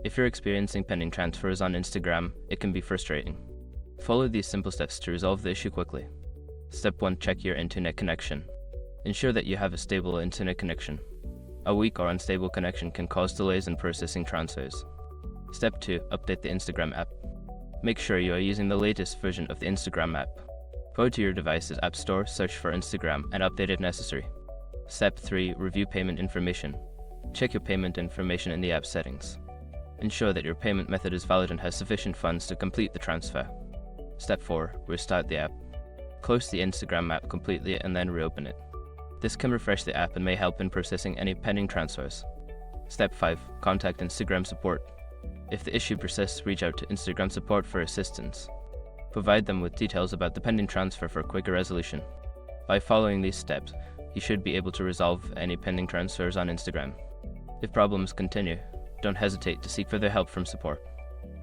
If you're experiencing pending transfers on Instagram, it can be frustrating. Follow these simple steps to resolve the issue quickly. Step 1. Check your internet connection. Ensure that you have a stable internet connection. A weak or unstable connection can cause delays in processing transfers. Step 2. Update the Instagram app. Make sure you are using the latest version of the Instagram app. Go to your device's App Store, search for Instagram, and update if necessary. Step 3. Review payment information. Check your payment information in the app settings. Ensure that your payment method is valid and has sufficient funds to complete the transfer. Step 4. Restart the app. Close the Instagram app completely and then reopen it. This can refresh the app and may help in processing any pending transfers. Step 5. Contact Instagram support. If the issue persists, reach out to Instagram support for assistance. Provide them with details about the pending transfer for quicker resolution. By following these steps, you should be able to resolve any pending transfers on Instagram. If problems continue, don't hesitate to seek further help from support.